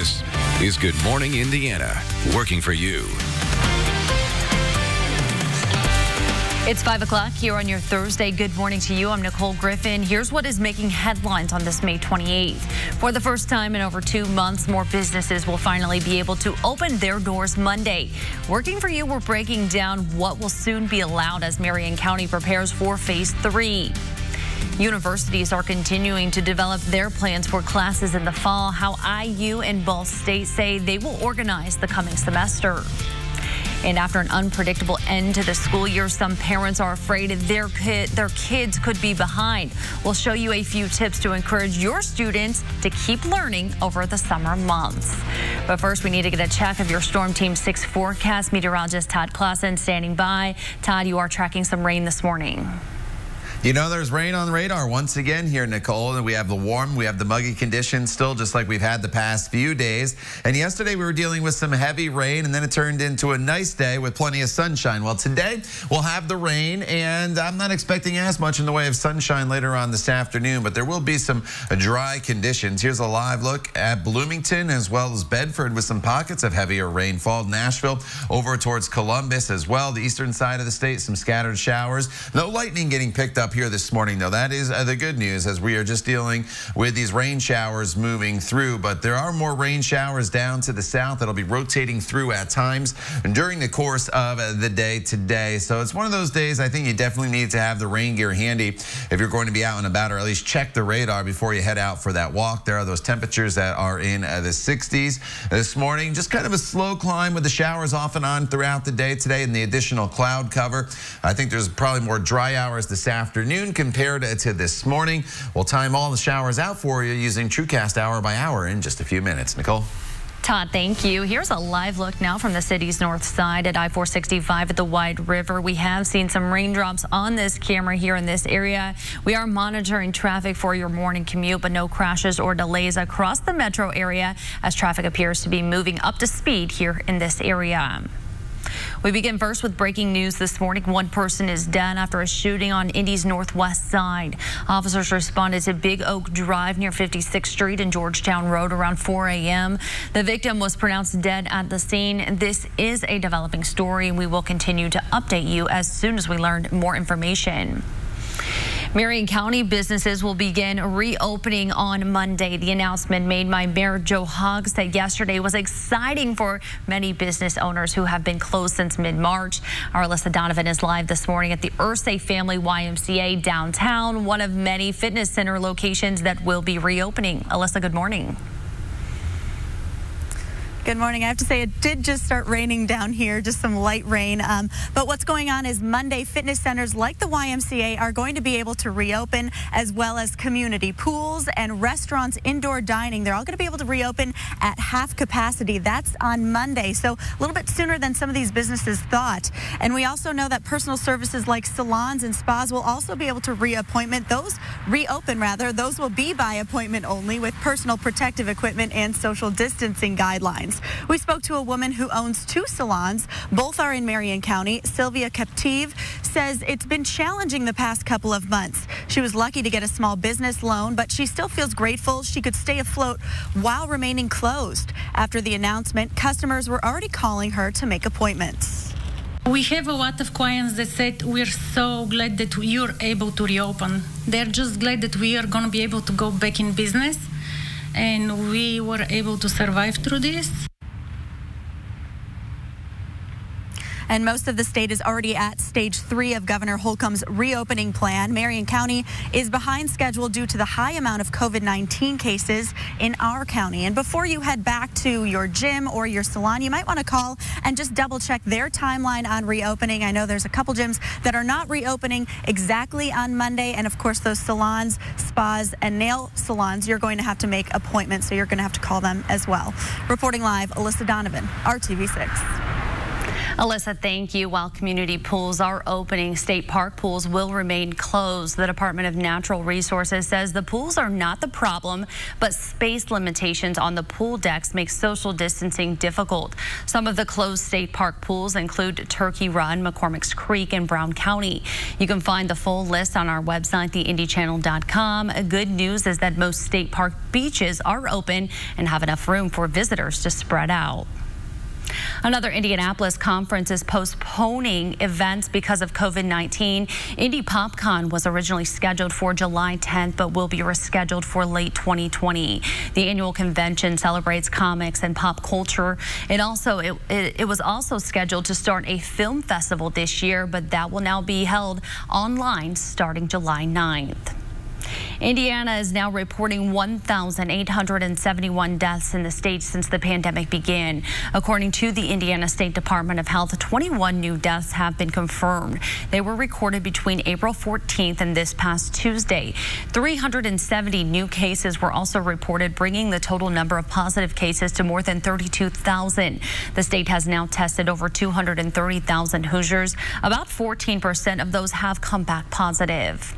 This is Good Morning Indiana, working for you. It's 5 o'clock here on your Thursday. Good morning to you. I'm Nicole Griffin. Here's what is making headlines on this May 28th. For the first time in over 2 months, more businesses will finally be able to open their doors Monday. Working for you, we're breaking down what will soon be allowed as Marion County prepares for Phase 3. Universities are continuing to develop their plans for classes in the fall. How IU and Ball State say they will organize the coming semester. And after an unpredictable end to the school year, some parents are afraid their kids could be behind. We'll show you a few tips to encourage your students to keep learning over the summer months. But first, we need to get a check of your Storm Team 6 forecast. Meteorologist Todd standing by. Todd, you are tracking some rain this morning. You know, there's rain on the radar once again here, Nicole, and we have the warm, we have the muggy conditions still, just like we've had the past few days. And yesterday we were dealing with some heavy rain, and then it turned into a nice day with plenty of sunshine. Well, today we'll have the rain, and I'm not expecting as much in the way of sunshine later on this afternoon, but there will be some dry conditions. Here's a live look at Bloomington as well as Bedford with some pockets of heavier rainfall. Nashville over towards Columbus as well. The eastern side of the state, some scattered showers. No lightning getting picked up here this morning, though. That is the good news, as we are just dealing with these rain showers moving through. But there are more rain showers down to the south that'll be rotating through at times during the course of the day today. So it's one of those days I think you definitely need to have the rain gear handy if you're going to be out and about, or at least check the radar before you head out for that walk. There are those temperatures that are in the 60s this morning. Just kind of a slow climb with the showers off and on throughout the day today and the additional cloud cover. I think there's probably more dry hours this afternoon compared to this morning. We'll time all the showers out for you using TrueCast hour by hour in just a few minutes. Nicole? Todd, thank you. Here's a live look now from the city's north side at I-465 at the Wide River. We have seen some raindrops on this camera here in this area. We are monitoring traffic for your morning commute, but no crashes or delays across the metro area as traffic appears to be moving up to speed here in this area. We begin first with breaking news this morning. One person is dead after a shooting on Indy's northwest side. Officers responded to Big Oak Drive near 56th Street and Georgetown Road around 4 a.m. The victim was pronounced dead at the scene. This is a developing story, and we will continue to update you as soon as we learn more information. Marion County businesses will begin reopening on Monday. The announcement made by Mayor Joe Hogg said yesterday was exciting for many business owners who have been closed since mid-March. Our Alyssa Donovan is live this morning at the Ursay Family YMCA downtown, one of many fitness center locations that will be reopening. Alyssa, good morning. Good morning. I have to say it did just start raining down here, just some light rain. But what's going on is Monday, fitness centers like the YMCA are going to be able to reopen, as well as community pools and restaurants, indoor dining. They're all going to be able to reopen at half capacity. That's on Monday, so a little bit sooner than some of these businesses thought. And we also know that personal services like salons and spas will also be able to reopen. Those will be by appointment only with personal protective equipment and social distancing guidelines. We spoke to a woman who owns 2 salons. Both are in Marion County. Sylvia Captive says it's been challenging the past couple of months. She was lucky to get a small business loan, but she still feels grateful she could stay afloat while remaining closed. After the announcement, customers were already calling her to make appointments. We have a lot of clients that said we're so glad that you're able to reopen. They're just glad that we are going to be able to go back in business, and we were able to survive through this. And most of the state is already at stage 3 of Governor Holcomb's reopening plan. Marion County is behind schedule due to the high amount of COVID-19 cases in our county. And before you head back to your gym or your salon, you might want to call and just double check their timeline on reopening. I know there's a couple gyms that are not reopening exactly on Monday. And of course, those salons, spas, and nail salons, you're going to have to make appointments, so you're going to have to call them as well. Reporting live, Alyssa Donovan, RTV6. Alyssa, thank you. While community pools are opening, state park pools will remain closed. The Department of Natural Resources says the pools are not the problem, but space limitations on the pool decks make social distancing difficult. Some of the closed state park pools include Turkey Run, McCormick's Creek, and Brown County. You can find the full list on our website, theindychannel.com. Good news is that most state park beaches are open and have enough room for visitors to spread out. Another Indianapolis conference is postponing events because of COVID-19. Indy PopCon was originally scheduled for July 10th, but will be rescheduled for late 2020. The annual convention celebrates comics and pop culture. It was also scheduled to start a film festival this year, but that will now be held online starting July 9th. Indiana is now reporting 1,871 deaths in the state since the pandemic began. According to the Indiana State Department of Health, 21 new deaths have been confirmed. They were recorded between April 14th and this past Tuesday. 370 new cases were also reported, bringing the total number of positive cases to more than 32,000. The state has now tested over 230,000 Hoosiers. About 14% of those have come back positive.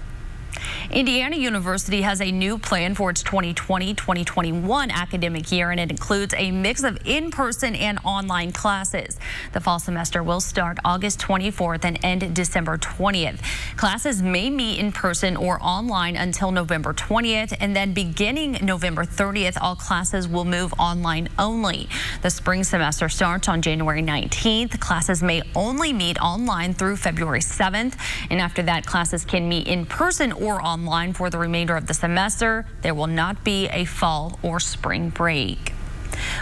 Indiana University has a new plan for its 2020-2021 academic year, and it includes a mix of in-person and online classes. The fall semester will start August 24th and end December 20th. Classes may meet in person or online until November 20th, and then beginning November 30th, all classes will move online only. The spring semester starts on January 19th. Classes may only meet online through February 7th, and after that, classes can meet in person or online for the remainder of the semester. There will not be a fall or spring break.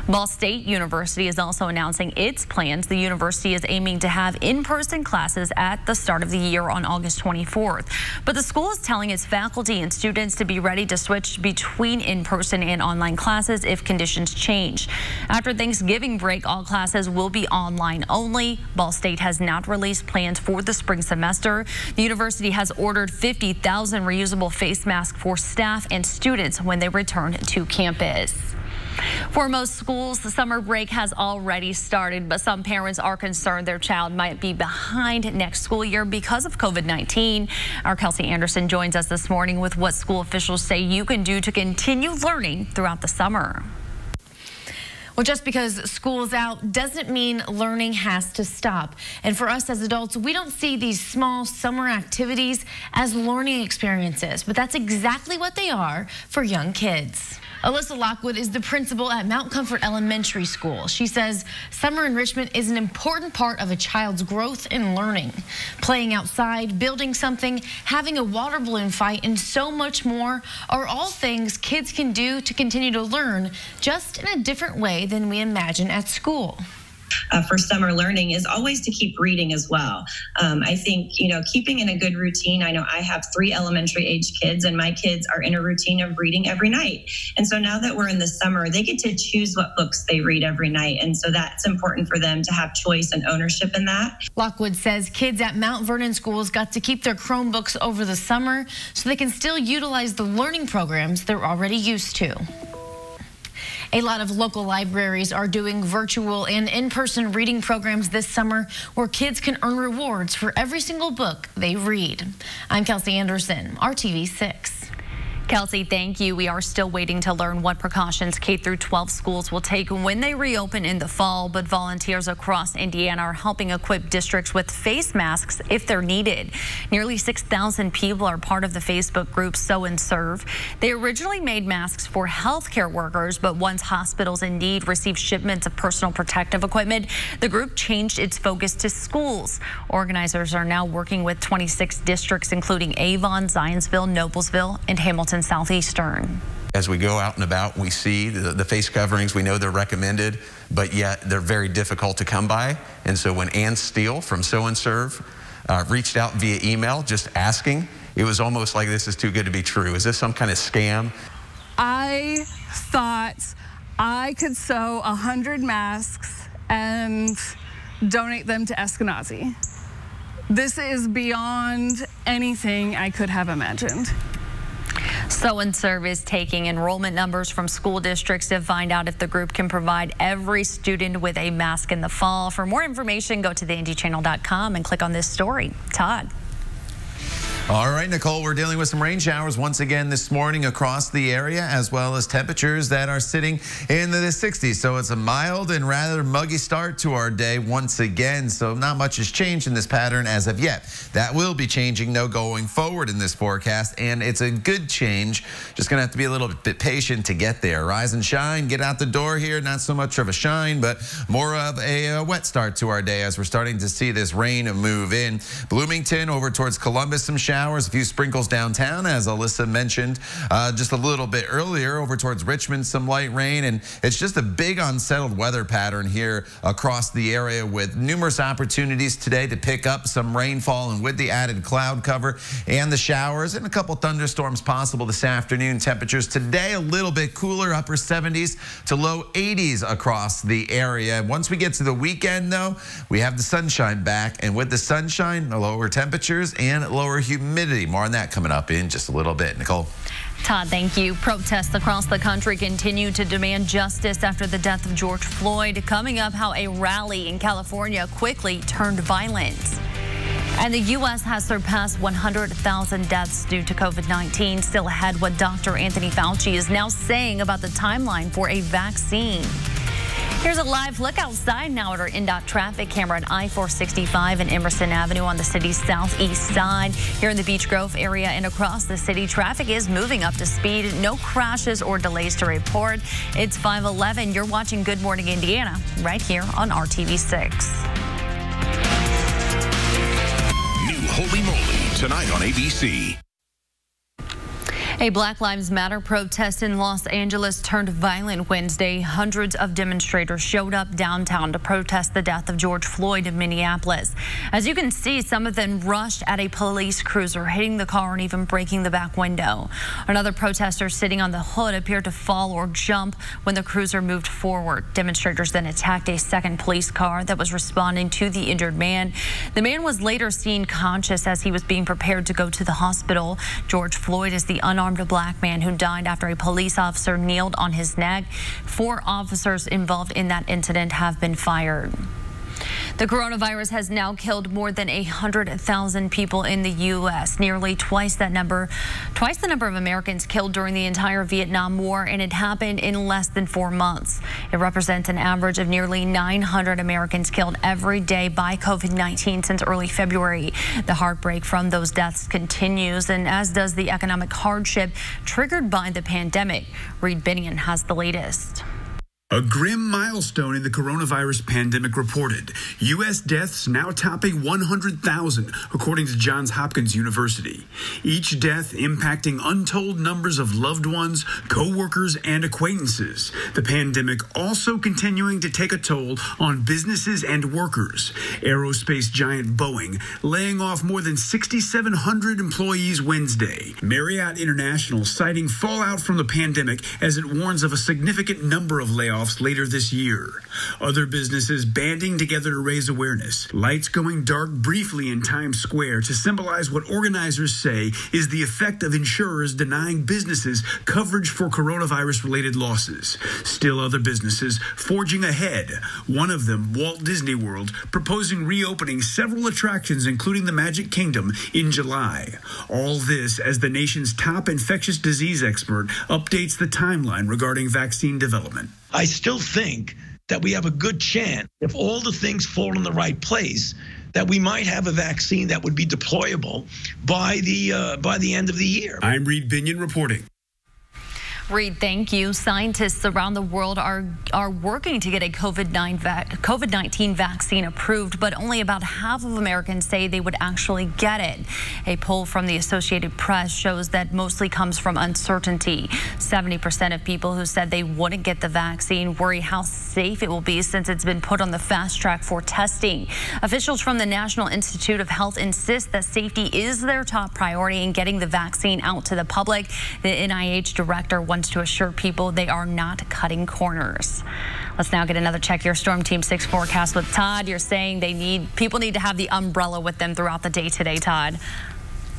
Ball State University is also announcing its plans. The university is aiming to have in-person classes at the start of the year on August 24th. But the school is telling its faculty and students to be ready to switch between in-person and online classes if conditions change. After Thanksgiving break, all classes will be online only. Ball State has not released plans for the spring semester. The university has ordered 50,000 reusable face masks for staff and students when they return to campus. For most schools, the summer break has already started, but some parents are concerned their child might be behind next school year because of COVID-19. Our Kelsey Anderson joins us this morning with what school officials say you can do to continue learning throughout the summer. Well, just because school's out doesn't mean learning has to stop. And for us as adults, we don't see these small summer activities as learning experiences, but that's exactly what they are for young kids. Alyssa Lockwood is the principal at Mount Comfort Elementary School. She says summer enrichment is an important part of a child's growth and learning. Playing outside, building something, having a water balloon fight, and so much more are all things kids can do to continue to learn, just in a different way than we imagine at school. For summer learning is always to keep reading as well. I think, keeping in a good routine. I know I have 3 elementary age kids, and my kids are in a routine of reading every night. And so now that we're in the summer, they get to choose what books they read every night. And so that's important for them to have choice and ownership in that. Lockwood says kids at Mount Vernon schools got to keep their Chromebooks over the summer so they can still utilize the learning programs they're already used to. A lot of local libraries are doing virtual and in-person reading programs this summer where kids can earn rewards for every single book they read. I'm Kelsey Anderson, RTV 6. Kelsey, thank you. We are still waiting to learn what precautions K-12 schools will take when they reopen in the fall, but volunteers across Indiana are helping equip districts with face masks if they're needed. Nearly 6,000 people are part of the Facebook group Sew and Serve. They originally made masks for healthcare workers, but once hospitals in need received shipments of personal protective equipment, the group changed its focus to schools. Organizers are now working with 26 districts, including Avon, Zionsville, Noblesville, and Hamilton Southeastern. As we go out and about, we see the face coverings. We know they're recommended, but yet they're very difficult to come by. And so when Ann Steele from Sew and Serve reached out via email just asking, it was almost like this is too good to be true. Is this some kind of scam? I thought I could sew 100 masks and donate them to Eskenazi. This is beyond anything I could have imagined. So Serve is taking enrollment numbers from school districts to find out if the group can provide every student with a mask in the fall. For more information, go to theindychannel.com and click on this story. Todd. All right, Nicole, we're dealing with some rain showers once again this morning across the area, as well as temperatures that are sitting in the 60s. So it's a mild and rather muggy start to our day once again. So not much has changed in this pattern as of yet. That will be changing, though, going forward in this forecast, and it's a good change. Just going to have to be a little bit patient to get there. Rise and shine, get out the door here. Not so much of a shine, but more of a wet start to our day as we're starting to see this rain move in. Bloomington over towards Columbus, some showers, a few sprinkles downtown, as Alyssa mentioned just a little bit earlier. Over towards Richmond, some light rain, and it's just a big unsettled weather pattern here across the area with numerous opportunities today to pick up some rainfall, and with the added cloud cover and the showers and a couple thunderstorms possible this afternoon. Temperatures today a little bit cooler, upper 70s to low 80s across the area. Once we get to the weekend, though, we have the sunshine back, and with the sunshine, lower temperatures and lower humidity. More on that coming up in just a little bit. Nicole. Todd, thank you. Protests across the country continue to demand justice after the death of George Floyd. Coming up, how a rally in California quickly turned violent. And the U.S. has surpassed 100,000 deaths due to COVID-19. Still ahead, what Dr. Anthony Fauci is now saying about the timeline for a vaccine. Here's a live look outside now at our INDOT traffic camera at I-465 and Emerson Avenue on the city's southeast side. Here in the Beech Grove area and across the city, traffic is moving up to speed. No crashes or delays to report. It's 5:11. You're watching Good Morning Indiana right here on RTV6. New Holy Moly tonight on ABC. A Black Lives Matter protest in Los Angeles turned violent Wednesday. Hundreds of demonstrators showed up downtown to protest the death of George Floyd in Minneapolis. As you can see, some of them rushed at a police cruiser, hitting the car and even breaking the back window. Another protester sitting on the hood appeared to fall or jump when the cruiser moved forward. Demonstrators then attacked a second police car that was responding to the injured man. The man was later seen conscious as he was being prepared to go to the hospital. George Floyd is the unarmed black man who died after a police officer kneeled on his neck. 4 officers involved in that incident have been fired. The coronavirus has now killed more than 100,000 people in the U.S., nearly twice the number of Americans killed during the entire Vietnam War, and it happened in less than 4 months. It represents an average of nearly 900 Americans killed every day by COVID-19 since early February. The heartbreak from those deaths continues, and as does the economic hardship triggered by the pandemic. Reed Binion has the latest. A grim milestone in the coronavirus pandemic reported. U.S. deaths now topping 100,000, according to Johns Hopkins University. Each death impacting untold numbers of loved ones, co-workers, and acquaintances. The pandemic also continuing to take a toll on businesses and workers. Aerospace giant Boeing laying off more than 6,700 employees Wednesday. Marriott International citing fallout from the pandemic as it warns of a significant number of layoffs later this year. Other businesses banding together to raise awareness. Lights going dark briefly in Times Square to symbolize what organizers say is the effect of insurers denying businesses coverage for coronavirus-related losses. Still other businesses forging ahead. One of them, Walt Disney World, proposing reopening several attractions, including the Magic Kingdom, in July. All this as the nation's top infectious disease expert updates the timeline regarding vaccine development. I still think that we have a good chance, if all the things fall in the right place, that we might have a vaccine that would be deployable by the end of the year. I'm Reed Binion reporting. Reed, thank you. Scientists around the world are working to get a COVID-19 vaccine approved, but only about half of Americans say they would actually get it. A poll from the Associated Press shows that mostly comes from uncertainty. 70% of people who said they wouldn't get the vaccine worry how safe it will be since it's been put on the fast track for testing. Officials from the National Institute of Health insist that safety is their top priority in getting the vaccine out to the public. The NIH director wants to assure people they are not cutting corners. Let's now get another Check Your Storm Team 6 forecast with Todd. You're saying people need to have the umbrella with them throughout the day today, Todd.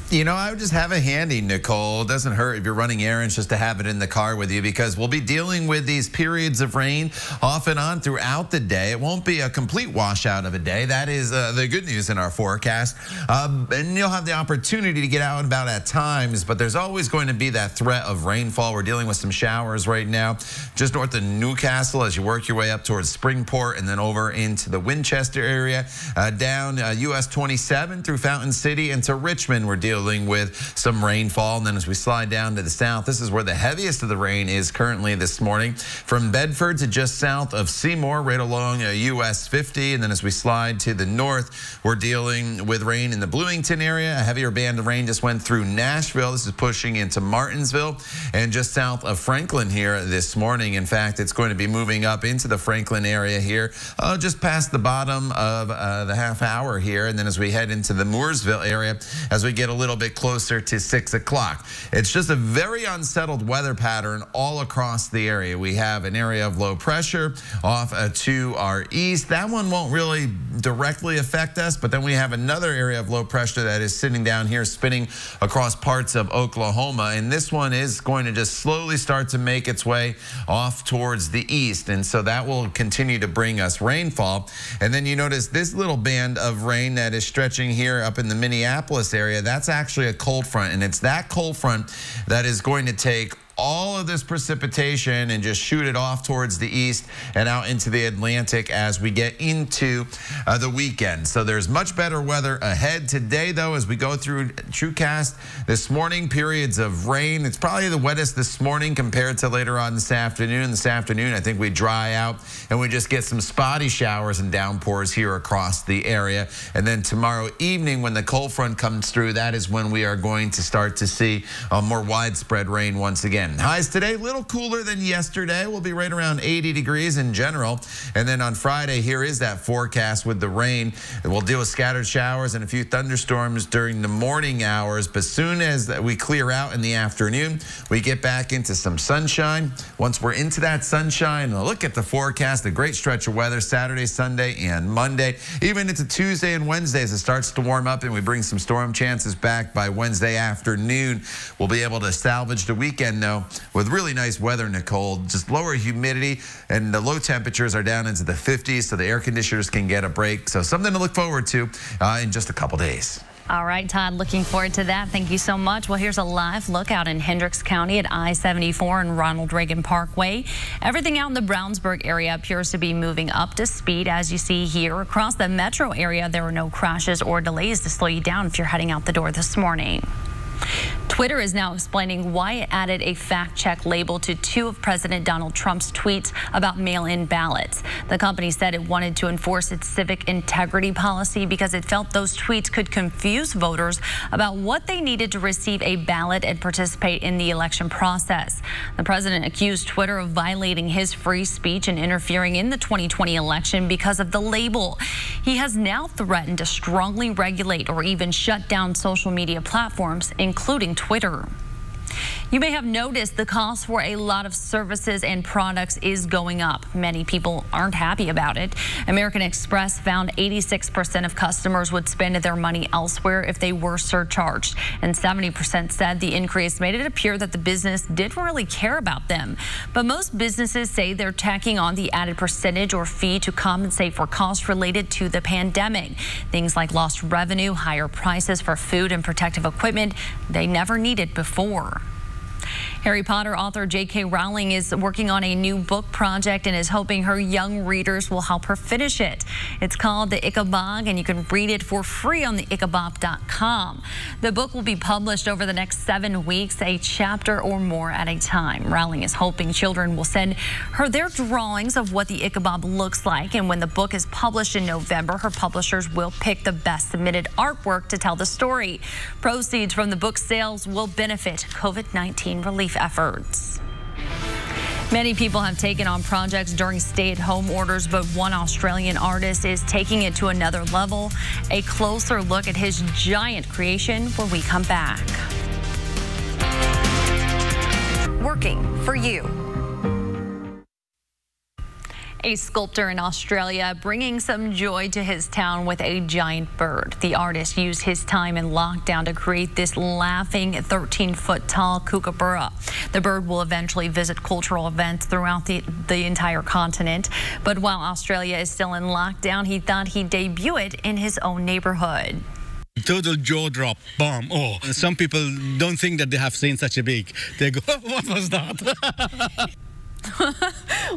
You know, I would just have it handy, Nicole. It doesn't hurt if you're running errands just to have it in the car with you, because we'll be dealing with these periods of rain off and on throughout the day. It won't be a complete washout of a day. That is the good news in our forecast. And you'll have the opportunity to get out and about at times, but there's always going to be that threat of rainfall. We're dealing with some showers right now just north of Newcastle as you work your way up towards Springport and then over into the Winchester area, down US 27 through Fountain City into Richmond. We're dealing with some rainfall, and then as we slide down to the south, this is where the heaviest of the rain is currently this morning, from Bedford to just south of Seymour, right along US 50. And then as we slide to the north, we're dealing with rain in the Bloomington area. A heavier band of rain just went through Nashville. This is pushing into Martinsville and just south of Franklin here this morning. In fact, it's going to be moving up into the Franklin area here, just past the bottom of the half hour here. And then as we head into the Mooresville area, as we get a little bit closer to 6 o'clock. It's just a very unsettled weather pattern all across the area. We have an area of low pressure off to our east. That one won't really directly affect us, but then we have another area of low pressure that is sitting down here spinning across parts of Oklahoma, and this one is going to just slowly start to make its way off towards the east, and so that will continue to bring us rainfall. And then you notice this little band of rain that is stretching here up in the Minneapolis area. That's actually a cold front, and it's that cold front that is going to take all of this precipitation and just shoot it off towards the east and out into the Atlantic as we get into the weekend. So there's much better weather ahead today, though, as we go through TrueCast this morning. Periods of rain. It's probably the wettest this morning compared to later on this afternoon. This afternoon, I think we dry out and we just get some spotty showers and downpours here across the area. And then tomorrow evening, when the cold front comes through, that is when we are going to start to see more widespread rain once again. Highs today, a little cooler than yesterday. We'll be right around 80 degrees in general. And then on Friday, here is that forecast with the rain. We'll deal with scattered showers and a few thunderstorms during the morning hours. But soon as we clear out in the afternoon, we get back into some sunshine. Once we're into that sunshine, look at the forecast, a great stretch of weather Saturday, Sunday, and Monday. Even into Tuesday and Wednesday as it starts to warm up and we bring some storm chances back by Wednesday afternoon. We'll be able to salvage the weekend, though, with really nice weather, Nicole. Just lower humidity, and the low temperatures are down into the 50s, so the air conditioners can get a break. So something to look forward to in just a couple days. All right, Todd, looking forward to that. Thank you so much. Well, here's a live look out in Hendricks County at I-74 and Ronald Reagan Parkway. Everything out in the Brownsburg area appears to be moving up to speed. As you see here, across the metro area, there were no crashes or delays to slow you down if you're heading out the door this morning. Twitter is now explaining why it added a fact-check label to 2 of President Donald Trump's tweets about mail-in ballots. The company said it wanted to enforce its civic integrity policy because it felt those tweets could confuse voters about what they needed to receive a ballot and participate in the election process. The president accused Twitter of violating his free speech and interfering in the 2020 election because of the label. He has now threatened to strongly regulate or even shut down social media platforms, including Twitter. You may have noticed the cost for a lot of services and products is going up. Many people aren't happy about it. American Express found 86% of customers would spend their money elsewhere if they were surcharged, and 70% said the increase made it appear that the business didn't really care about them. But most businesses say they're tacking on the added percentage or fee to compensate for costs related to the pandemic. Things like lost revenue, higher prices for food and protective equipment they never needed before. Harry Potter author J.K. Rowling is working on a new book project and is hoping her young readers will help her finish it. It's called The Ichabod, and you can read it for free on theichabod.com. The book will be published over the next 7 weeks, a chapter or more at a time. Rowling is hoping children will send her their drawings of what the Ichabod looks like, and when the book is published in November, her publishers will pick the best submitted artwork to tell the story. Proceeds from the book sales will benefit COVID-19 relief efforts. Many people have taken on projects during stay-at-home orders, but one Australian artist is taking it to another level. A closer look at his giant creation when we come back. Working for you. A sculptor in Australia bringing some joy to his town with a giant bird. The artist used his time in lockdown to create this laughing 13-foot tall kookaburra. The bird will eventually visit cultural events throughout the entire continent. But while Australia is still in lockdown, he thought he'd debut it in his own neighborhood. Total jaw drop, bomb. Oh, some people don't think that they have seen such a big. They go, oh, what was that?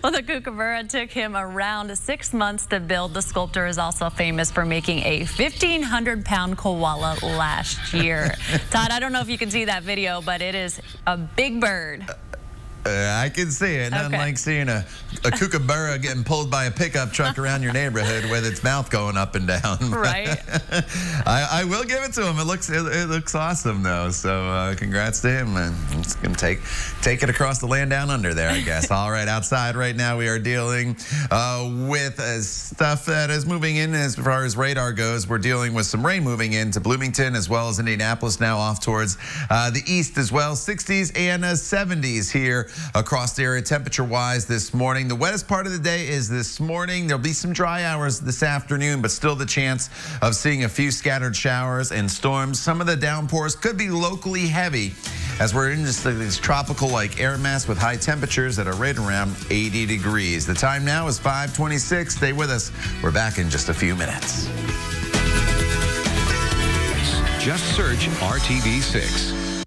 Well, the kookaburra took him around 6 months to build. The sculptor is also famous for making a 1,500-pound koala last year. Todd, I don't know if you can see that video, but it is a big bird. I can see it. Nothing like seeing a kookaburra getting pulled by a pickup truck around your neighborhood with its mouth going up and down. Right. I will give it to him. It looks awesome, though. So congrats to him. And it's going to take it across the land down under there, I guess. All right, outside right now we are dealing with stuff that is moving in as far as radar goes. We're dealing with some rain moving into Bloomington as well as Indianapolis, now off towards the east as well. 60s and 70s here across the area temperature-wise this morning. The wettest part of the day is this morning. There'll be some dry hours this afternoon, but still the chance of seeing a few scattered showers and storms. Some of the downpours could be locally heavy as we're in this tropical-like air mass with high temperatures that are right around 80 degrees. The time now is 5:26. Stay with us. We're back in just a few minutes. Just search RTV6.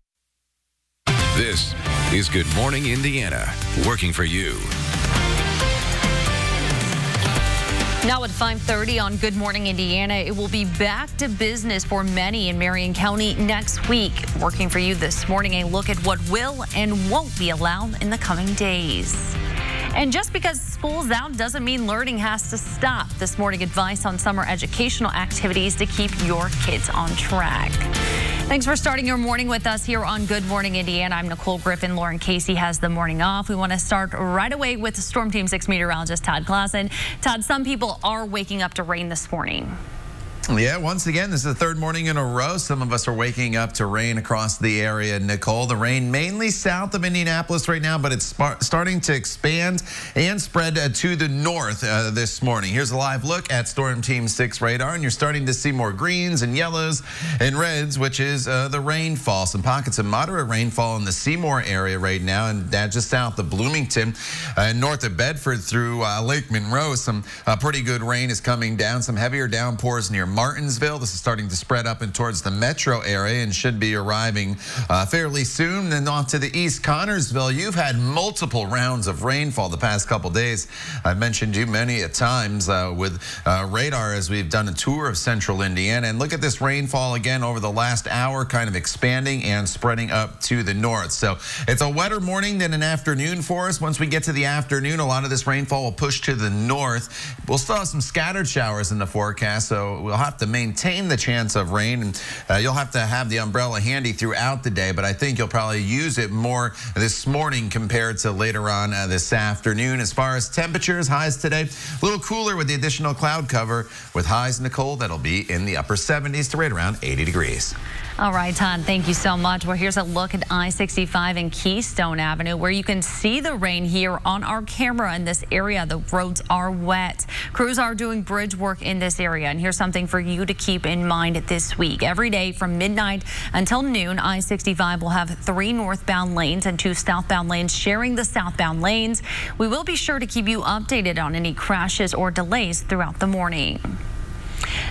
This is Good Morning Indiana, working for you. Now at 5:30 on Good Morning Indiana, it will be back to business for many in Marion County next week. Working for you this morning, a look at what will and won't be allowed in the coming days. And just because school's out doesn't mean learning has to stop. This morning, advice on summer educational activities to keep your kids on track. Thanks for starting your morning with us here on Good Morning Indiana. I'm Nicole Griffin. Lauren Casey has the morning off. We want to start right away with Storm Team 6 meteorologist Todd Clausen. Todd, some people are waking up to rain this morning. Yeah, once again, this is the third morning in a row. Some of us are waking up to rain across the area, Nicole. The rain mainly south of Indianapolis right now, but it's starting to expand and spread to the north this morning. Here's a live look at Storm Team 6 radar, and you're starting to see more greens and yellows and reds, which is the rainfall. Some pockets of moderate rainfall in the Seymour area right now, and just south of Bloomington, north of Bedford through Lake Monroe. Some pretty good rain is coming down. Some heavier downpours near Martinsville. This is starting to spread up and towards the metro area and should be arriving fairly soon. Then off to the east, Connorsville. You've had multiple rounds of rainfall the past couple days. I've mentioned you many a times with radar as we've done a tour of central Indiana. And look at this rainfall again over the last hour, kind of expanding and spreading up to the north. So it's a wetter morning than an afternoon for us. Once we get to the afternoon, a lot of this rainfall will push to the north. We'll still have some scattered showers in the forecast, so we'll have to maintain the chance of rain, and you'll have to have the umbrella handy throughout the day, but I think you'll probably use it more this morning compared to later on this afternoon. As far as temperatures, highs today, a little cooler with the additional cloud cover with highs, Nicole, that'll be in the upper 70s to right around 80 degrees. All right, Todd, thank you so much. Well, here's a look at I-65 and Keystone Avenue, where you can see the rain here on our camera in this area. The roads are wet. Crews are doing bridge work in this area, and here's something for you to keep in mind this week. Every day from midnight until noon, I-65 will have 3 northbound lanes and 2 southbound lanes sharing the southbound lanes. We will be sure to keep you updated on any crashes or delays throughout the morning.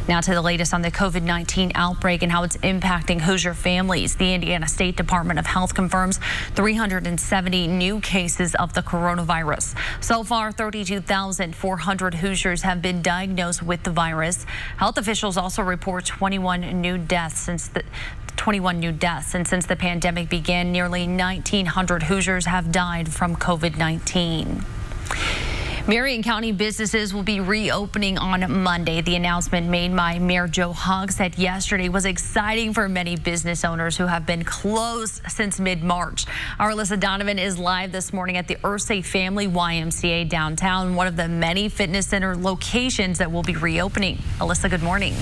Now to the latest on the COVID-19 outbreak and how it's impacting Hoosier families. The Indiana State Department of Health confirms 370 new cases of the coronavirus. So far, 32,400 Hoosiers have been diagnosed with the virus. Health officials also report 21 new deaths since the pandemic began. Nearly 1,900 Hoosiers have died from COVID-19. Marion County businesses will be reopening on Monday. The announcement made by Mayor Joe Hogshead yesterday was exciting for many business owners who have been closed since mid-March. Our Alyssa Donovan is live this morning at the Ursay Family YMCA downtown, one of the many fitness center locations that will be reopening. Alyssa, good morning.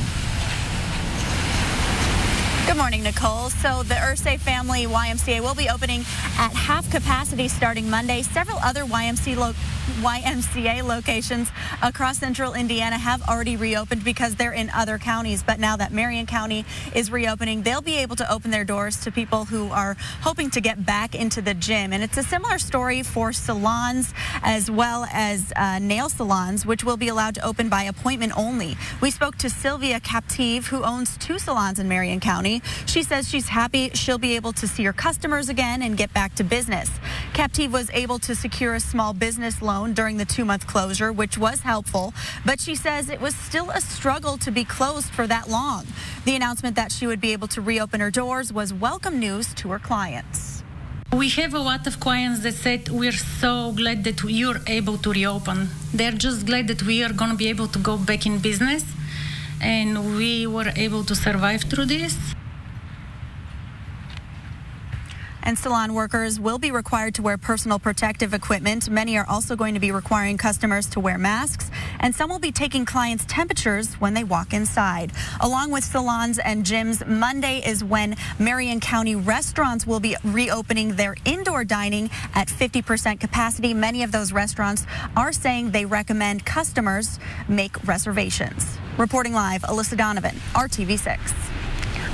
Good morning, Nicole. So the Ursay Family YMCA will be opening at half capacity starting Monday. Several other YMCA YMCA locations across central Indiana have already reopened because they're in other counties. But now that Marion County is reopening, they'll be able to open their doors to people who are hoping to get back into the gym. And it's a similar story for salons as well as nail salons, which will be allowed to open by appointment only. We spoke to Sylvia Captive, who owns 2 salons in Marion County. She says she's happy she'll be able to see her customers again and get back to business. Captive was able to secure a small business loan during the 2-month closure, which was helpful, but she says it was still a struggle to be closed for that long. The announcement that she would be able to reopen her doors was welcome news to her clients. We have a lot of clients that said we're so glad that you're able to reopen. They're just glad that we are going to be able to go back in business, and we were able to survive through this. And salon workers will be required to wear personal protective equipment. Many are also going to be requiring customers to wear masks, and some will be taking clients' temperatures when they walk inside. Along with salons and gyms, Monday is when Marion County restaurants will be reopening their indoor dining at 50% capacity. Many of those restaurants are saying they recommend customers make reservations. Reporting live, Alyssa Donovan, RTV6.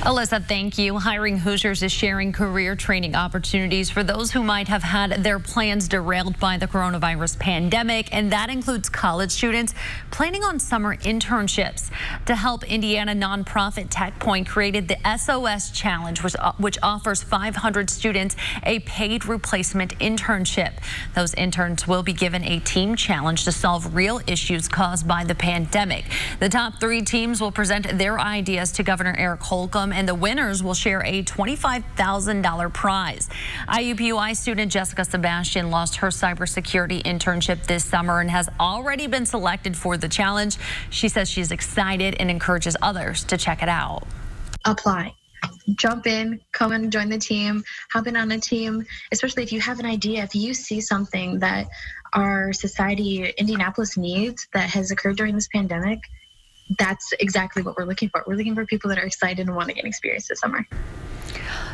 Alyssa, thank you. Hiring Hoosiers is sharing career training opportunities for those who might have had their plans derailed by the coronavirus pandemic, and that includes college students planning on summer internships. To help, Indiana nonprofit TechPoint created the SOS Challenge, which offers 500 students a paid replacement internship. Those interns will be given a team challenge to solve real issues caused by the pandemic. The top 3 teams will present their ideas to Governor Eric Holcomb, and the winners will share a $25,000 prize. IUPUI student Jessica Sebastian lost her cybersecurity internship this summer and has already been selected for the challenge. She says she's excited and encourages others to check it out. Apply. Jump in, come and join the team, hop in on a team, especially if you have an idea, if you see something that our society, Indianapolis, needs that has occurred during this pandemic. That's exactly what we're looking for. We're looking for people that are excited and want to get experience this summer.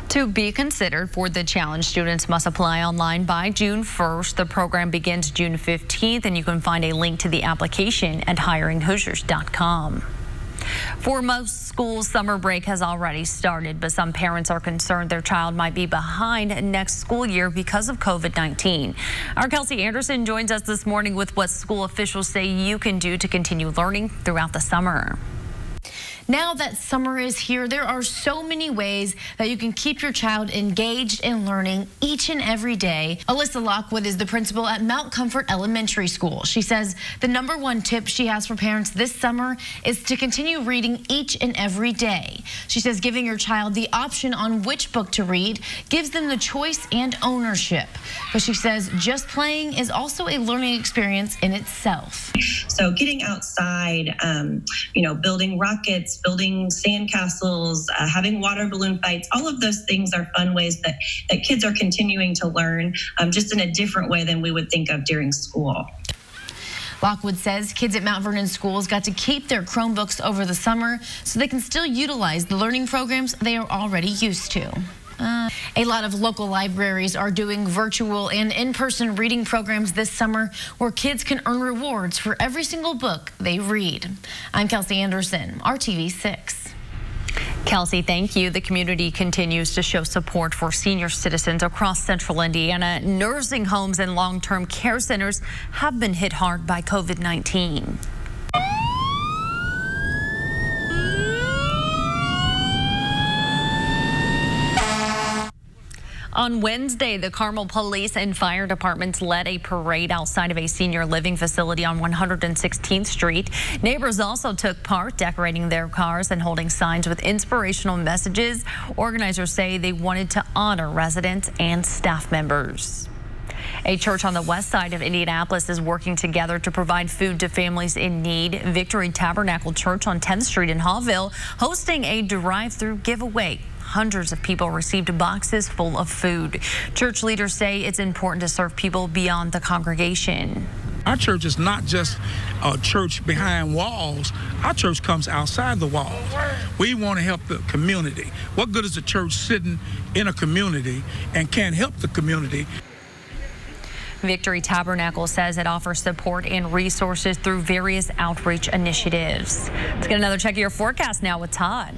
To be considered for the challenge, students must apply online by June 1st. The program begins June 15th, and you can find a link to the application at hiringhoosiers.com. For most schools, summer break has already started, but some parents are concerned their child might be behind next school year because of COVID-19. Our Kelsey Anderson joins us this morning with what school officials say you can do to continue learning throughout the summer. Now that summer is here, there are so many ways that you can keep your child engaged in learning each and every day. Alyssa Lockwood is the principal at Mount Comfort Elementary School. She says the #1 tip she has for parents this summer is to continue reading each and every day. She says giving your child the option on which book to read gives them the choice and ownership. But she says just playing is also a learning experience in itself. So getting outside, building rockets, building sandcastles, having water balloon fights, all of those things are fun ways that kids are continuing to learn just in a different way than we would think of during school. Lockwood says kids at Mount Vernon schools got to keep their Chromebooks over the summer so they can still utilize the learning programs they are already used to. A lot of local libraries are doing virtual and in-person reading programs this summer where kids can earn rewards for every single book they read. I'm Kelsey Anderson, RTV6. Kelsey, thank you. The community continues to show support for senior citizens across central Indiana. Nursing homes and long-term care centers have been hit hard by COVID-19. On Wednesday, the Carmel Police and Fire Departments led a parade outside of a senior living facility on 116th Street. Neighbors also took part, decorating their cars and holding signs with inspirational messages. Organizers say they wanted to honor residents and staff members. A church on the west side of Indianapolis is working together to provide food to families in need. Victory Tabernacle Church on 10th Street in Hallville hosting a drive-through giveaway. Hundreds of people received boxes full of food. Church leaders say it's important to serve people beyond the congregation. Our church is not just a church behind walls. Our church comes outside the walls. We want to help the community. What good is a church sitting in a community and can't help the community? Victory Tabernacle says it offers support and resources through various outreach initiatives. Let's get another check of your forecast now with Todd.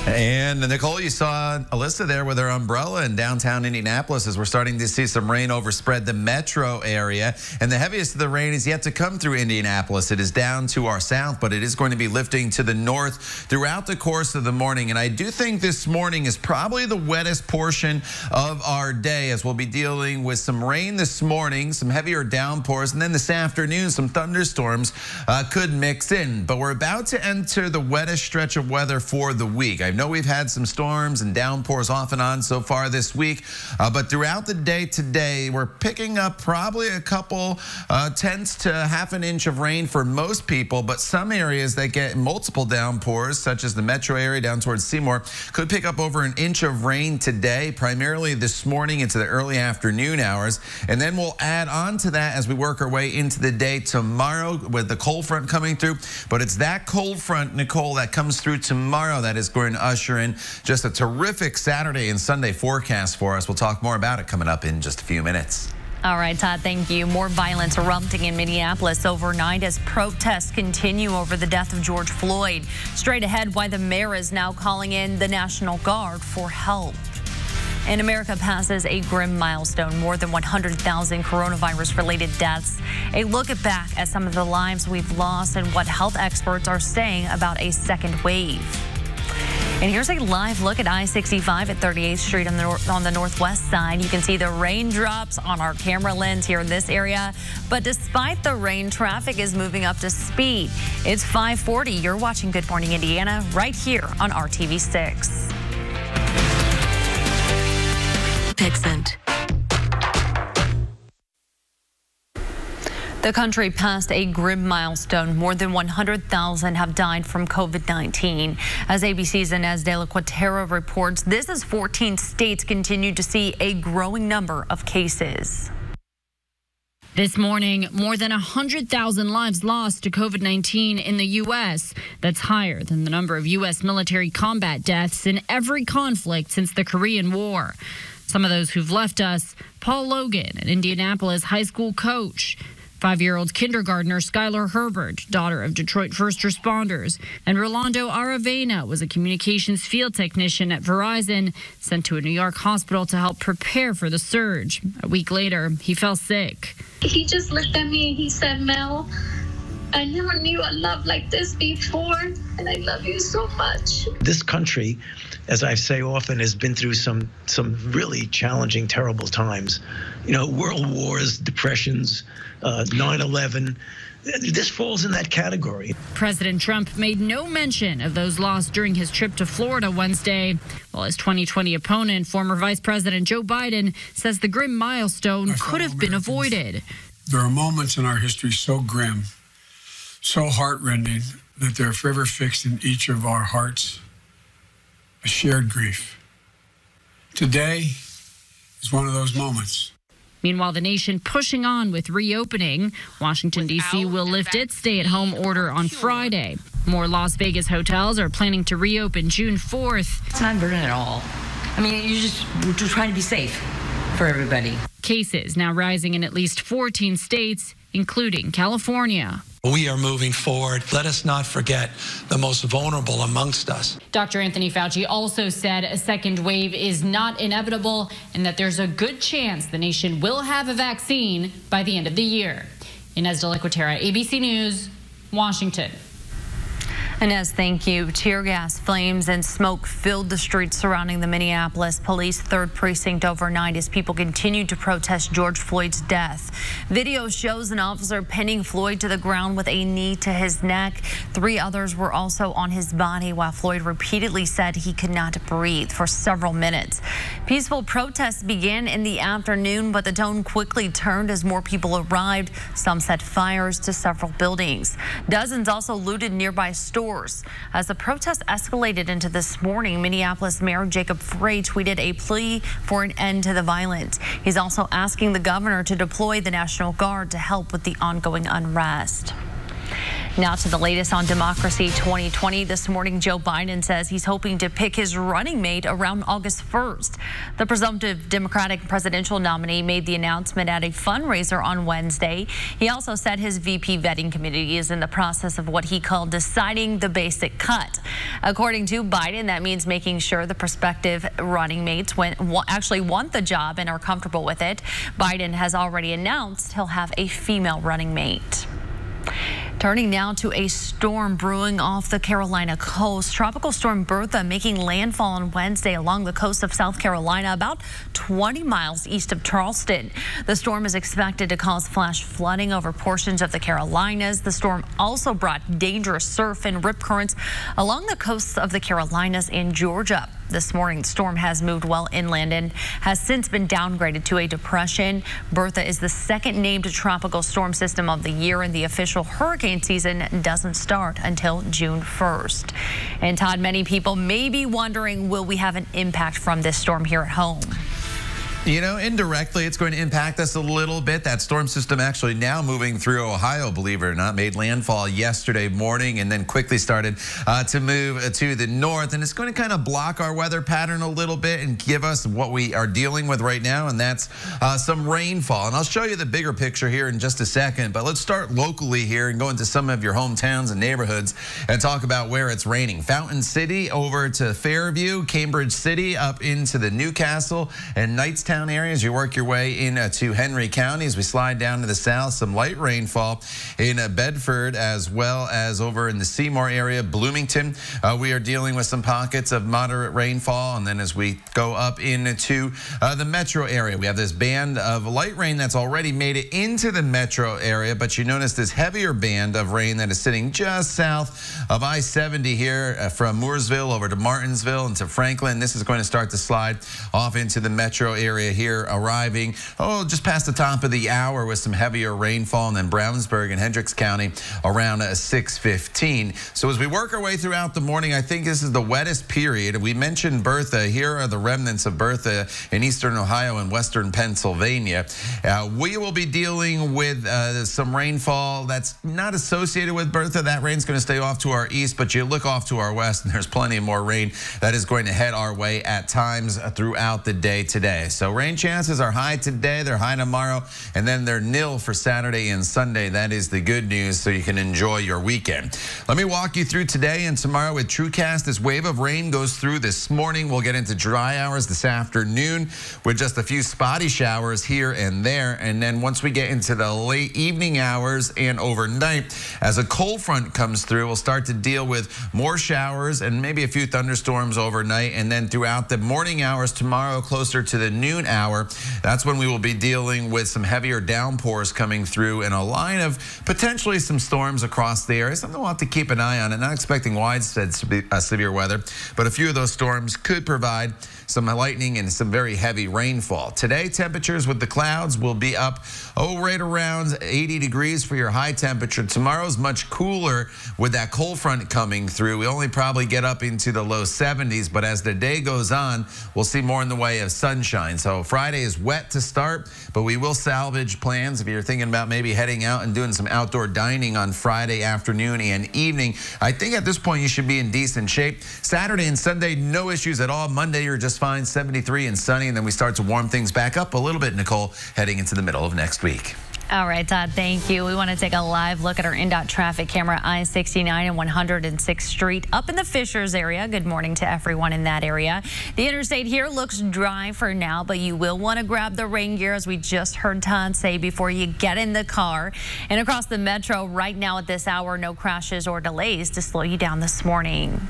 And Nicole, you saw Alyssa there with her umbrella in downtown Indianapolis as we're starting to see some rain overspread the metro area. And the heaviest of the rain is yet to come through Indianapolis. It is down to our south, but it is going to be lifting to the north throughout the course of the morning. And I do think this morning is probably the wettest portion of our day, as we'll be dealing with some rain this morning, some heavier downpours, and then this afternoon some thunderstorms could mix in. But we're about to enter the wettest stretch of weather for the week. I know we've had some storms and downpours off and on so far this week, but throughout the day today, we're picking up probably a couple tenths to half an inch of rain for most people, but some areas that get multiple downpours, such as the metro area down towards Seymour, could pick up over an inch of rain today, primarily this morning into the early afternoon hours. And then we'll add on to that as we work our way into the day tomorrow with the cold front coming through. But it's that cold front, Nicole, that comes through tomorrow that is going to usher in just a terrific Saturday and Sunday forecast for us. We'll talk more about it coming up in just a few minutes. All right, Todd, thank you. More violence erupting in Minneapolis overnight as protests continue over the death of George Floyd. Straight ahead, why the mayor is now calling in the National Guard for help. And America passes a grim milestone, more than 100,000 coronavirus-related deaths. A look back at some of the lives we've lost and what health experts are saying about a second wave. And here's a live look at I-65 at 38th Street on the northwest side. You can see the raindrops on our camera lens here in this area. But despite the rain, traffic is moving up to speed. It's 5:40. You're watching Good Morning Indiana right here on RTV6. Pixent. The country passed a grim milestone. More than 100,000 have died from COVID-19. As ABC's Inez de la Cuatera reports, this as 14 states continue to see a growing number of cases. This morning, more than 100,000 lives lost to COVID-19 in the U.S. That's higher than the number of U.S. military combat deaths in every conflict since the Korean War. Some of those who've left us: Paul Logan, an Indianapolis high school coach; 5-year-old kindergartner Skylar Herbert, daughter of Detroit first responders; and Rolando Aravena was a communications field technician at Verizon, sent to a New York hospital to help prepare for the surge. A week later, he fell sick. He just looked at me and he said, "Mel, I never knew a love like this before, and I love you so much." This country, as I say often, has been through some really challenging, terrible times. You know, world wars, depressions, 9/11. This falls in that category. President Trump made no mention of those lost during his trip to Florida Wednesday, while his 2020 opponent, former Vice President Joe Biden, says the grim milestone could have been avoided. There are moments in our history so grim, so heartrending, that they're forever fixed in each of our hearts. A shared grief. Today is one of those moments. Meanwhile, the nation pushing on with reopening. Washington, D.C. will lift its stay-at-home order on Friday. More Las Vegas hotels are planning to reopen June 4th. It's not burden at all. I mean, we're just trying to be safe for everybody. Cases now rising in at least 14 states, including California. We are moving forward. Let us not forget the most vulnerable amongst us. Dr. Anthony Fauci also said a second wave is not inevitable and that there's a good chance the nation will have a vaccine by the end of the year. Inez de la Cuatera, ABC News, Washington. Inez, thank you. Tear gas, flames, and smoke filled the streets surrounding the Minneapolis Police 3rd Precinct overnight as people continued to protest George Floyd's death. Video shows an officer pinning Floyd to the ground with a knee to his neck. 3 others were also on his body while Floyd repeatedly said he could not breathe for several minutes. Peaceful protests began in the afternoon, but the tone quickly turned as more people arrived. Some set fires to several buildings. Dozens also looted nearby stores. As the protest escalated into this morning, Minneapolis Mayor Jacob Frey tweeted a plea for an end to the violence. He's also asking the governor to deploy the National Guard to help with the ongoing unrest. Now to the latest on Democracy 2020. This morning, Joe Biden says he's hoping to pick his running mate around August 1st. The presumptive Democratic presidential nominee made the announcement at a fundraiser on Wednesday. He also said his VP vetting committee is in the process of what he called deciding the basic cut. According to Biden, that means making sure the prospective running mates actually want the job and are comfortable with it. Biden has already announced he'll have a female running mate. Turning now to a storm brewing off the Carolina coast. Tropical storm Bertha making landfall on Wednesday along the coast of South Carolina, about 20 miles east of Charleston. The storm is expected to cause flash flooding over portions of the Carolinas. The storm also brought dangerous surf and rip currents along the coasts of the Carolinas and Georgia. This morning, the storm has moved well inland and has since been downgraded to a depression. Bertha is the second named tropical storm system of the year, and the official hurricane season doesn't start until June 1st. And Todd, many people may be wondering, will we have an impact from this storm here at home? You know, indirectly, it's going to impact us a little bit. That storm system actually now moving through Ohio, believe it or not, made landfall yesterday morning and then quickly started to move to the north. And it's going to kind of block our weather pattern a little bit and give us what we are dealing with right now, and that's some rainfall. And I'll show you the bigger picture here in just a second. But let's start locally here and go into some of your hometowns and neighborhoods and talk about where it's raining. Fountain City over to Fairview, Cambridge City up into the Newcastle and Knightstown areas. You work your way into Henry County as we slide down to the south. Some light rainfall in Bedford as well as over in the Seymour area, Bloomington. We are dealing with some pockets of moderate rainfall. And then as we go up into the metro area, we have this band of light rain that's already made it into the metro area. But you notice this heavier band of rain that is sitting just south of I-70 here from Mooresville over to Martinsville and to Franklin. This is going to start to slide off into the metro area here, arriving just past the top of the hour with some heavier rainfall, and then Brownsburg and Hendricks County around 6:15. So as we work our way throughout the morning, I think this is the wettest period. We mentioned Bertha. Here are the remnants of Bertha in eastern Ohio and western Pennsylvania. We will be dealing with some rainfall that's not associated with Bertha. That rain's going to stay off to our east, but you look off to our west and there's plenty of more rain that is going to head our way at times throughout the day today. So rain chances are high today, they're high tomorrow, and then they're nil for Saturday and Sunday. That is the good news, so you can enjoy your weekend. Let me walk you through today and tomorrow with TrueCast. This wave of rain goes through this morning. We'll get into dry hours this afternoon with just a few spotty showers here and there. And then once we get into the late evening hours and overnight, as a cold front comes through, we'll start to deal with more showers and maybe a few thunderstorms overnight. And then throughout the morning hours tomorrow, closer to the noon hour, that's when we will be dealing with some heavier downpours coming through and a line of potentially some storms across the area. Something we'll have to keep an eye on. And not expecting widespread severe weather, but a few of those storms could provide some lightning and some very heavy rainfall. Today, temperatures with the clouds will be up, right around 80 degrees for your high temperature. Tomorrow's much cooler with that cold front coming through. We only probably get up into the low 70s, but as the day goes on, we'll see more in the way of sunshine. So Friday is wet to start, but we will salvage plans if you're thinking about maybe heading out and doing some outdoor dining on Friday afternoon and evening. I think at this point you should be in decent shape. Saturday and Sunday, no issues at all. Monday, you're just fine, 73 and sunny, and then we start to warm things back up a little bit, Nicole, heading into the middle of next week. All right, Todd, thank you. We want to take a live look at our INDOT traffic camera, I-69 and 106th Street up in the Fishers area. Good morning to everyone in that area. The interstate here looks dry for now, but you will want to grab the rain gear, as we just heard Todd say, before you get in the car. And across the metro right now at this hour, no crashes or delays to slow you down this morning.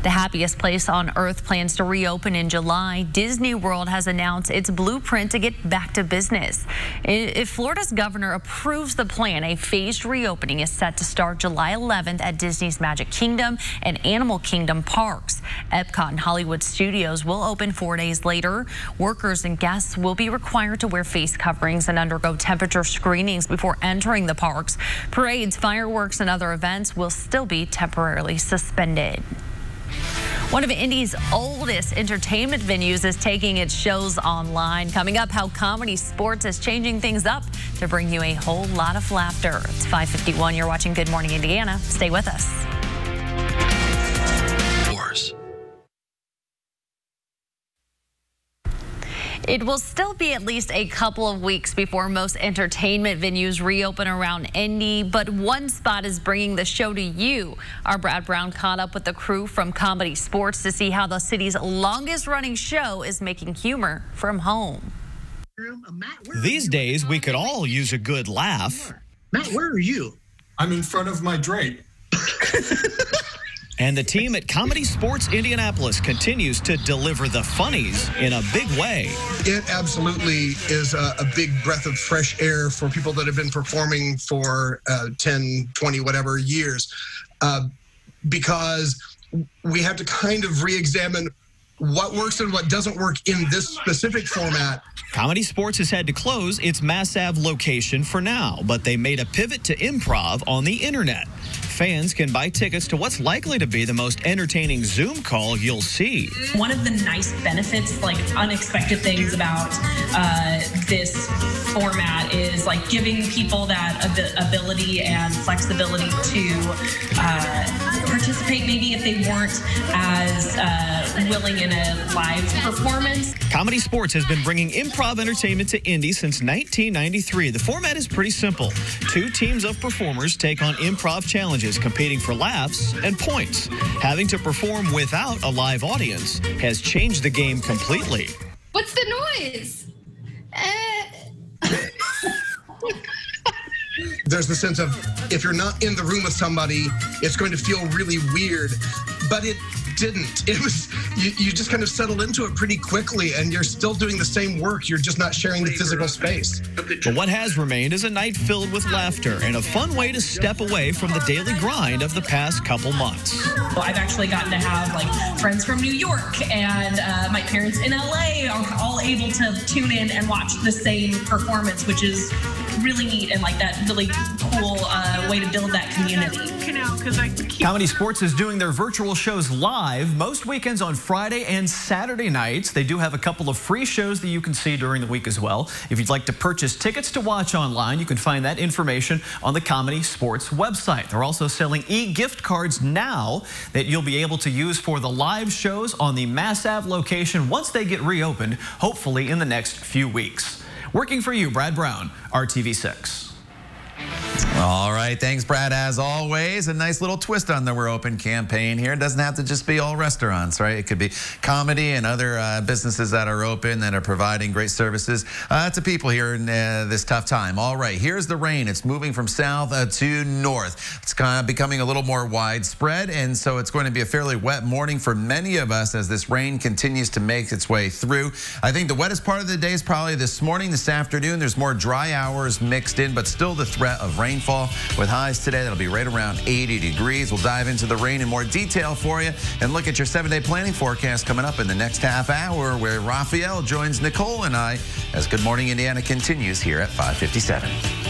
The happiest place on earth plans to reopen in July. Disney World has announced its blueprint to get back to business. If Florida's governor approves the plan, a phased reopening is set to start July 11th at Disney's Magic Kingdom and Animal Kingdom parks. Epcot and Hollywood Studios will open 4 days later. Workers and guests will be required to wear face coverings and undergo temperature screenings before entering the parks. Parades, fireworks, and other events will still be temporarily suspended. One of Indy's oldest entertainment venues is taking its shows online. Coming up, how Comedy Sports is changing things up to bring you a whole lot of laughter. It's 5:51. You're watching Good Morning Indiana. Stay with us. It will still be at least a couple of weeks before most entertainment venues reopen around Indy, but one spot is bringing the show to you. Our Brad Brown caught up with the crew from Comedy Sports to see how the city's longest running show is making humor from home. These days, we could all use a good laugh. Matt, where are you? I'm in front of my drape. And the team at Comedy Sports Indianapolis continues to deliver the funnies in a big way. It absolutely is a big breath of fresh air for people that have been performing for 10, 20, whatever years, because we have to kind of re-examine what works and what doesn't work in this specific format. Comedy Sports has had to close its Mass Ave location for now, but they made a pivot to improv on the internet. Fans can buy tickets to what's likely to be the most entertaining Zoom call you'll see. One of the nice benefits, like unexpected things about this format is like giving people that ability and flexibility to participate maybe if they weren't as willing in a live performance. Comedy Sports has been bringing improv entertainment to Indy since 1993. The format is pretty simple. Two teams of performers take on improv challenges, competing for laughs and points. Having to perform without a live audience has changed the game completely. What's the noise? There's the sense of if you're not in the room with somebody, it's going to feel really weird, but it didn't. It was, you just kind of settle into it pretty quickly, and you're still doing the same work. You're just not sharing the physical space. But what has remained is a night filled with laughter and a fun way to step away from the daily grind of the past couple months. Well, I've actually gotten to have like friends from New York and my parents in LA are all able to tune in and watch the same performance, which is really neat and like that really cool way to build that community. Comedy Sports is doing their virtual shows live most weekends on Friday and Saturday nights. They do have a couple of free shows that you can see during the week as well. If you'd like to purchase tickets to watch online, you can find that information on the Comedy Sports website. They're also selling e-gift cards now that you'll be able to use for the live shows on the Mass Ave location once they get reopened, hopefully in the next few weeks. Working for you, Brad Brown, RTV6. All right, thanks, Brad. As always, a nice little twist on the We're Open campaign here. It doesn't have to just be all restaurants, right? It could be comedy and other businesses that are open that are providing great services to people here in this tough time. All right, here's the rain. It's moving from south to north. It's kind of becoming a little more widespread, and so it's going to be a fairly wet morning for many of us as this rain continues to make its way through. I think the wettest part of the day is probably this morning, this afternoon. There's more dry hours mixed in, but still the threat of rainfall with highs today that'll be right around 80 degrees. We'll dive into the rain in more detail for you and look at your 7-day planning forecast coming up in the next half hour, where Raphael joins Nicole and I as Good Morning Indiana continues here at 5:57.